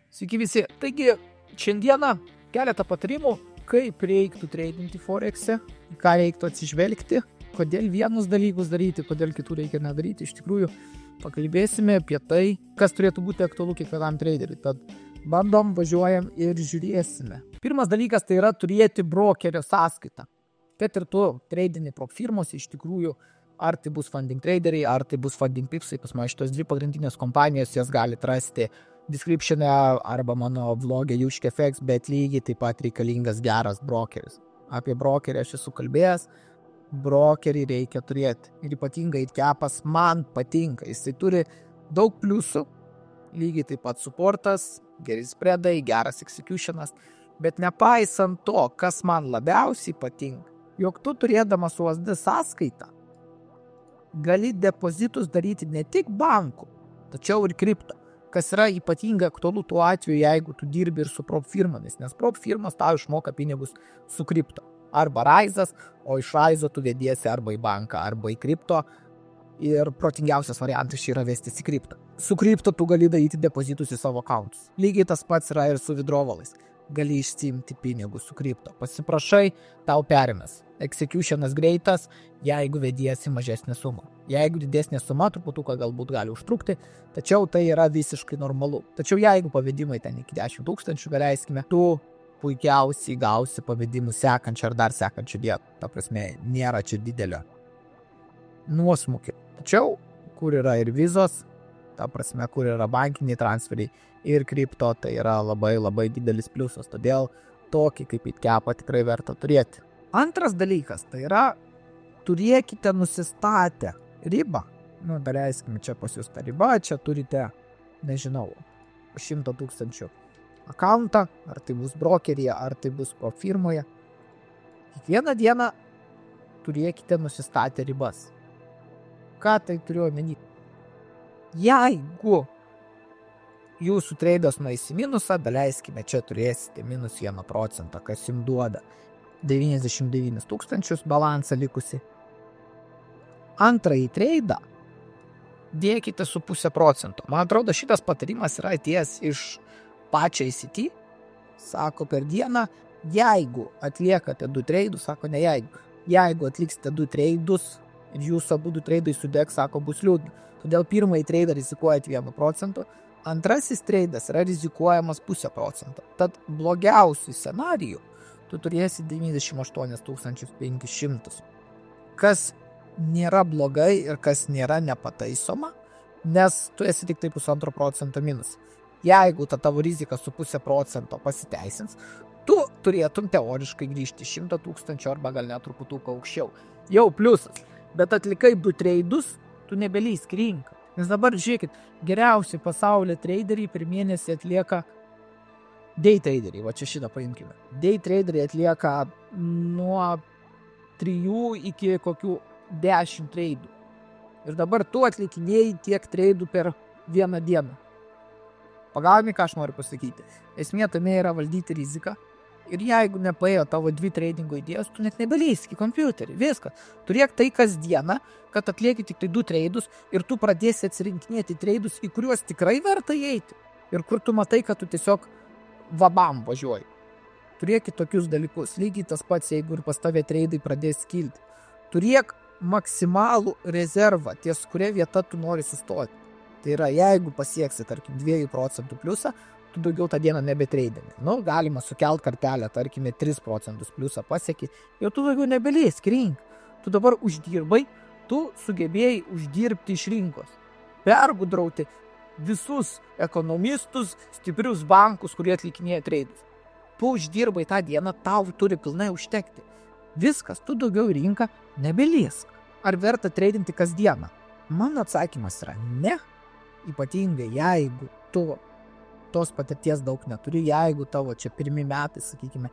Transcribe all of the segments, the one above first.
Sveiki visi. Taigi, šiandieną keletą patarimų, kaip reiktų treidinti Forex'e, ką reiktų atsižvelgti, kodėl vienus dalykus daryti, kodėl kitų reikia nedaryti. Iš tikrųjų, pakalbėsime apie tai, kas turėtų būti aktualu kiekvienam traderiui. Tad bandom, važiuojam ir žiūrėsime. Pirmas dalykas tai yra turėti brokerio sąskaitą. Kad ir tu treidini prop firmos, iš tikrųjų, ar tai bus funding traderiai, ar tai bus funding pipsai, pas mane šitos dvi pagrindinės kompanijos, jas galite rasti description'e arba mano vlog'e Juškefx, bet lygiai taip pat reikalingas geras brokeris. Apie brokerį aš esu kalbėjęs, brokerį reikia turėti. Ir ypatingai Capas man patinka, jisai turi daug pliusų, lygiai taip pat supportas, geri spreadai, geras executionas, bet nepaisant to, kas man labiausiai patinka, jog tu turėdamas USD sąskaitą, gali depozitus daryti ne tik bankų, tačiau ir kripto. Kas yra ypatingai aktualu tuo atveju, jeigu tu dirbi ir su prop firmomis, nes prop firmas tau išmoka pinigus su kripto. Arba Raizas, o iš Raizo tu vediesi arba į banką, arba į kripto. Ir protingiausias variantas yra vestis į kripto. Su kripto tu gali daryti depozitus į savo accountus. Lygiai tas pats yra ir su withdrawalais. Gali išsiimti pinigus su kripto. Pasiprašai, tau perimės. Executionas greitas, jeigu vediesi mažesnę sumą. Jeigu didesnė suma, truputuką galbūt gali užtrukti, tačiau tai yra visiškai normalu. Tačiau jeigu pavedimai ten iki 10 000, galeiskime, tu puikiausiai gausi pavedimų sekančią ar dar sekančią dieną. Ta prasme, nėra čia didelio nuosmukio. Tačiau, kur yra ir vizos, ta prasme, kur yra bankiniai transferiai ir kripto, tai yra labai didelis pliusas. Todėl tokį kaip Capą tikrai verta turėti. Antras dalykas, tai yra turėkite nusistatę ribą. Daleiskime, čia pas jūs ta riba, čia turite, nežinau, 100 000 akauntą, ar tai bus brokeryje, ar tai bus pro firmoje. Kiekvieną dieną turėkite nusistatę ribas. Ką tai turiu omeny? Jeigu jūsų treidas nueis į minusą, daleiskime, čia turėsite minus 1%, kas jums duoda 99 000 balansą likusi. Antrąjį treidą dėkite su 0,5%. Man atrodo, šitas patarimas yra atėjęs iš pačio ICT. Sako, per dieną, jeigu atliekate 2 treidus, sako ne jeigu atliksite 2 treidus ir jūsų abu 2 treidai sudegs, sako, bus liūdna. Todėl pirmąjį treidą rizikuojate 1%, antrasis treidas yra rizikuojamas 0,5%. Tad blogiausių scenarijų tu turėsi 98 500. Kas nėra blogai ir kas nėra nepataisoma, nes tu esi tik tai 1,5% minus. Jeigu ta tavo rizika su 0,5% pasiteisins, tu turėtum teoriškai grįžti 100 000 arba gal net truputuką aukščiau. Jau pliusas, bet atlikai 2 treidus, tu nebelysk rinką. Nes dabar žiūrėkit, geriausi pasaulio traderiai per mėnesį atlieka day traderiai, va čia šitą paimkime. Day traderiai atlieka nuo 3 iki kokių 10 treidų. Ir dabar tu atlikinėjai tiek treidų per vieną dieną. Pagauni, ką aš noriu pasakyti. Esmė tame yra valdyti riziką. Ir jeigu nepaėjo tavo 2 tradingo idėjos, tu net nebelįsk į kompiuterį. Viskas. Turėk tai kasdieną, kad atlieki tik tai 2 treidus ir tu pradėsi atsirinkinėti treidus, į kuriuos tikrai verta įeiti. Ir kur tu matai, kad tu tiesiog vabam važiuoji. Turėk tokius dalykus. Lygiai tas pats, jeigu ir pas tave treidai pradės kilti. Turėk maksimalų rezervą, ties kuria vieta tu nori sustoti. Tai yra, jeigu pasieksi, tarkim, 2% pliusą, tu daugiau tą dieną nebetreidini. Galima sukelt kartelę, tarkime, 3% pliusą pasieki, jau tu daugiau nebelįsk rink. Tu dabar uždirbai, tu sugebėjai uždirbti iš rinkos. Pergudrauti visus ekonomistus, stiprius bankus, kurie atlikinėja treidus. Tu uždirbai tą dieną, tau turi pilnai užtekti. Viskas, tu daugiau į rinką nebelįsk. Ar verta treidinti kasdieną? Mano atsakymas yra ne. Ypatingai, jeigu tu tos patirties daug neturi, jeigu tavo čia pirmi metai, sakykime,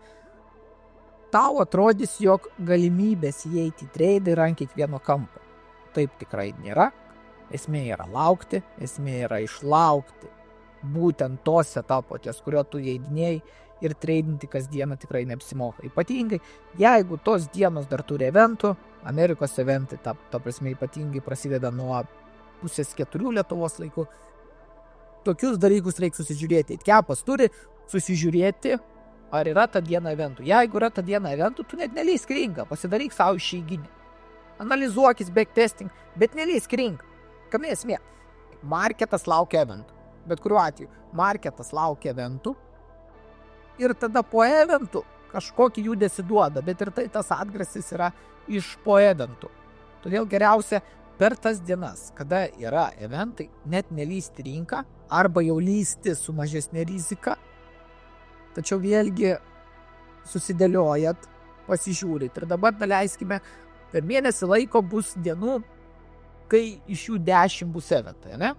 tau atrodys, jog galimybės įeiti į treidą yra ant kiekvieno kampo. Taip tikrai nėra. Esmė yra laukti, esmė yra išlaukti būtent tos etapo, ties kurio tu įeidinėjai, ir treidinti kasdieną tikrai neapsimoka. Ypatingai, jeigu tos dienos dar turi eventų, Amerikos eventai, ta prasme ypatingai prasideda nuo 3:30 Lietuvos laiku, tokius dalykus reikia susižiūrėti. Kepas turi susižiūrėti, ar yra ta diena eventų. Jeigu yra ta diena eventų, tu net neleisk rinką, pasidaryk savo išeiginį. Analizuokis backtesting, bet neleisk rinką. Kame esmė? Marketas laukia eventų. Bet kuriuo atveju, marketas laukia eventų ir tada po eventų kažkokį judesį duoda, bet ir tai tas atgrasis yra iš po eventų. Todėl geriausia per tas dienas, kada yra eventai, net nelysti rinką arba jau lysti su mažesnė rizika, tačiau vėlgi susidėliojat, pasižiūrit. Ir dabar daleiskime, per mėnesį laiko bus dienų, kai iš jų 10 bus eventai, ne?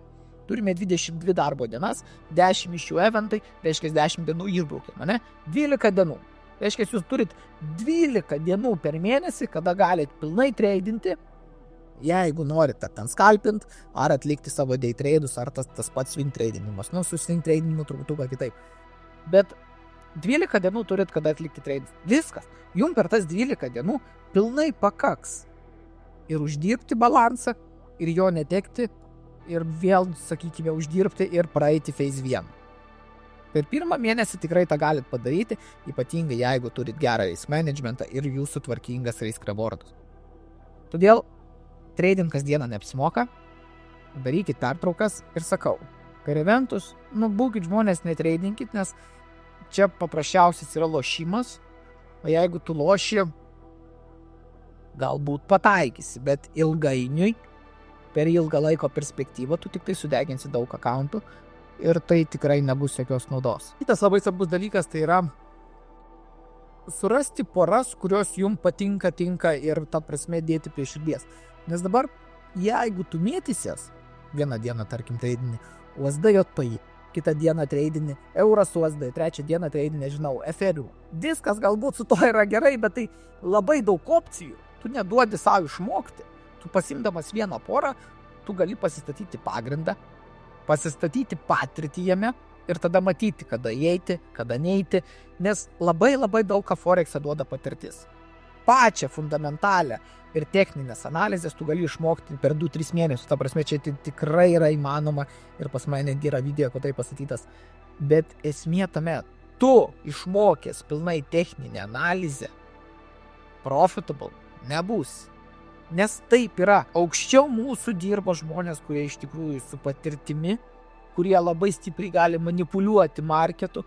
Turime 22 darbo dienas, 10 iš jų eventai, reiškia 10 dienų išbraukėme, ne? 12 dienų. Reiškia, jūs turit 12 dienų per mėnesį, kada galite pilnai treidinti, jeigu norite ten skalpint, ar atlikti savo day trade'us, ar tas pats swing tradinimas. Nu, su swing tradinimu truputuką kitaip. Bet 12 dienų turit, kada atlikti trade'us. Viskas. Jums per tas 12 dienų pilnai pakaks. Ir uždirbti balansą, ir jo netekti, ir vėl, sakykime, uždirbti ir praeiti phase 1. Per pirmą mėnesį tikrai tą galit padaryti, ypatingai jeigu turit gerą risk managementą ir jūsų tvarkingas risk rewardus. Todėl trading kasdieną neapsimoka, darykit pertraukas ir sakau, per eventus, būkit žmonės netradinkit, nes čia paprasčiausias yra lošimas, o jeigu tu loši, galbūt pataikysi, bet ilgainiui, per ilgą laiko perspektyvą, tu tik tai sudeginsi daug akauntų ir tai tikrai nebus jokios naudos. Kitas labai svarbus dalykas tai yra surasti poras, kurios jums patinka, tinka ir ta prasme dėti prie širdies. Nes dabar, jeigu tu mėtysies, vieną dieną, tarkim, treidinį USD JPY, kitą dieną treidinį euras USD, trečią dieną treidinį, nežinau, Ethereum. Viskas galbūt su to yra gerai, bet tai labai daug opcijų. Tu neduodi savo išmokti. Tu pasimdamas vieną porą, tu gali pasistatyti pagrindą, pasistatyti patirtį jame ir tada matyti, kada įeiti, kada neiti, nes labai daug ką Forex'e duoda patirtis. Pačią fundamentalę ir techninės analizės tu gali išmokti per 2-3 mėnesius, ta prasme, čia tikrai yra įmanoma ir pas mane yra video, kad tai pasakytas, bet esmė tame, tu išmokęs pilnai techninę analizę, profitable nebus. Nes taip yra. Aukščiau mūsų dirba žmonės, kurie iš tikrųjų su patirtimi, kurie labai stipriai gali manipuliuoti marketu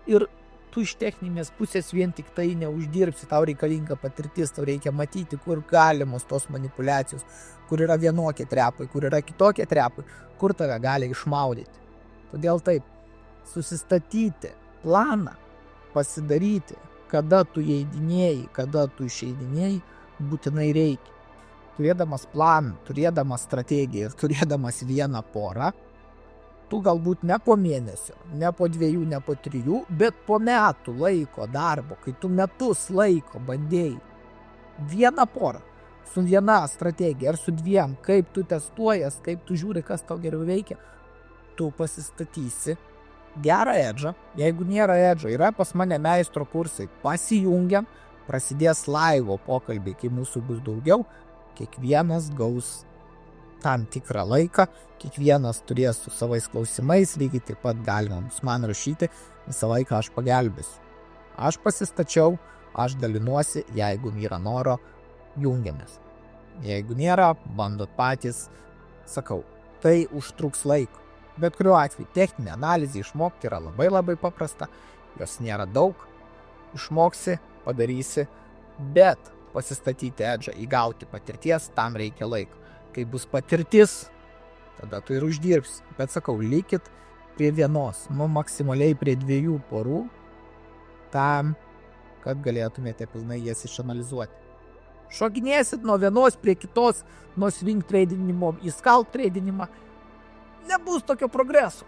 ir tu iš techninės pusės vien tik tai neuždirbsi, tau reikalinga patirtis, tau reikia matyti, kur galimos tos manipulacijos, kur yra vienokie trepai, kur yra kitokie trepai, kur tave gali išmaudyti. Todėl taip, susistatyti planą, pasidaryti, kada tu įeidinėjai, kada tu išeidinėjai, būtinai reikia. Turėdamas planą, turėdamas strategiją ir turėdamas vieną porą, tu galbūt ne po mėnesio, ne po 2, ne po 3, bet po metų laiko darbo, kai tu metus laiko bandėjai vieną porą, su viena strategija ar su 2, kaip tu testuojas, kaip tu žiūri, kas tau geriau veikia, tu pasistatysi gerą edžą. Jeigu nėra edžo, yra pas mane meistro kursai, pasijungiam, prasidės live pokalbiai, kai mūsų bus daugiau, kiekvienas gaus tam tikrą laiką, kiekvienas turės su savais klausimais, lygiai taip pat galima man rašyti, visą laiką aš pagelbėsiu. Aš pasistačiau, aš dalinuosi, jeigu yra noro, jungiamės. Jeigu nėra, bandot patys, sakau, tai užtruks laiko. Bet kuriuo atveju techninė analizė išmokti yra labai paprasta, jos nėra daug, išmoksi, padarysi, bet pasistatyti edžą, įgauti patirties, tam reikia laiko. Kai bus patirtis, tada tu ir uždirbsi. Bet sakau, likit prie vienos, maksimaliai prie 2 porų, tam, kad galėtumėte pilnai jas išanalizuoti. Šokinėsit nuo vienos prie kitos, nuo swing tradinimo į scalp tradinimą, nebus tokio progreso.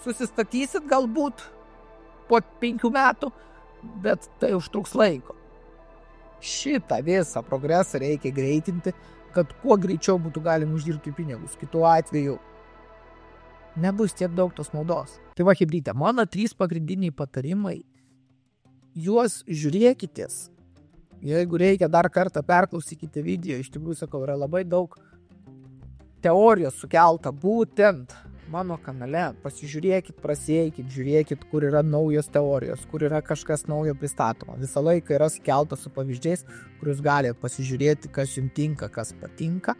Susistatysit galbūt po 5 metų, bet tai užtruks laiko. Šitą visą progresą reikia greitinti, kad kuo greičiau būtų galima uždirbti pinigus. Kitu atveju nebus tiek daug tos naudos. Tai va, chebryte, mano 3 pagrindiniai patarimai. Juos žiūrėkitės. Jeigu reikia dar kartą perklausykite video, iš tikrųjų sakau, yra labai daug teorijos sukelta būtent mano kanale, pasižiūrėkit, prasieikit, žiūrėkit, kur yra naujos teorijos, kur yra kažkas naujo pristatoma. Visą laiką yra skelta su pavyzdžiais, kur jūs galite pasižiūrėti, kas jums tinka, kas patinka.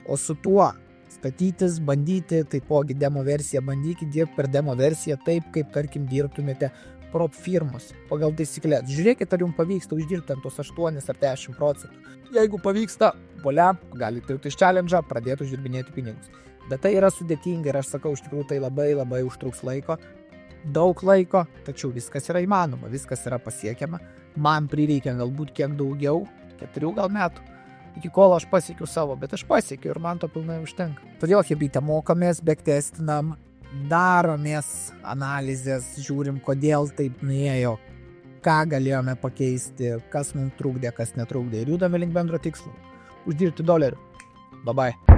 O su tuo statytis, bandyti, taipogi demo versiją, bandykit dirbti per demo versiją taip, kaip, tarkim, dirbtumėte prop firmos pagal taisyklės. Žiūrėkit, ar jums pavyksta uždirbti ant tos 8 ar 10%. Jeigu pavyksta, volia, galite jau iš challenge pradėti uždirbinėti pinigus. Bet tai yra sudėtinga ir aš sakau, iš tikrųjų tai labai užtruks laiko, daug laiko, tačiau viskas yra įmanoma, viskas yra pasiekiama. Man prireikia galbūt kiek daugiau, 4 gal metų, iki kol aš pasiekiu savo, bet aš pasiekiu ir man to pilnai užtenka. Todėl chebrytė mokomės, backtestinam, daromės analizės, žiūrim, kodėl taip nuėjo, ką galėjome pakeisti, kas mums trukdė, kas netrukdė ir judame link bendro tikslo. Uždirbti $. Bye bye.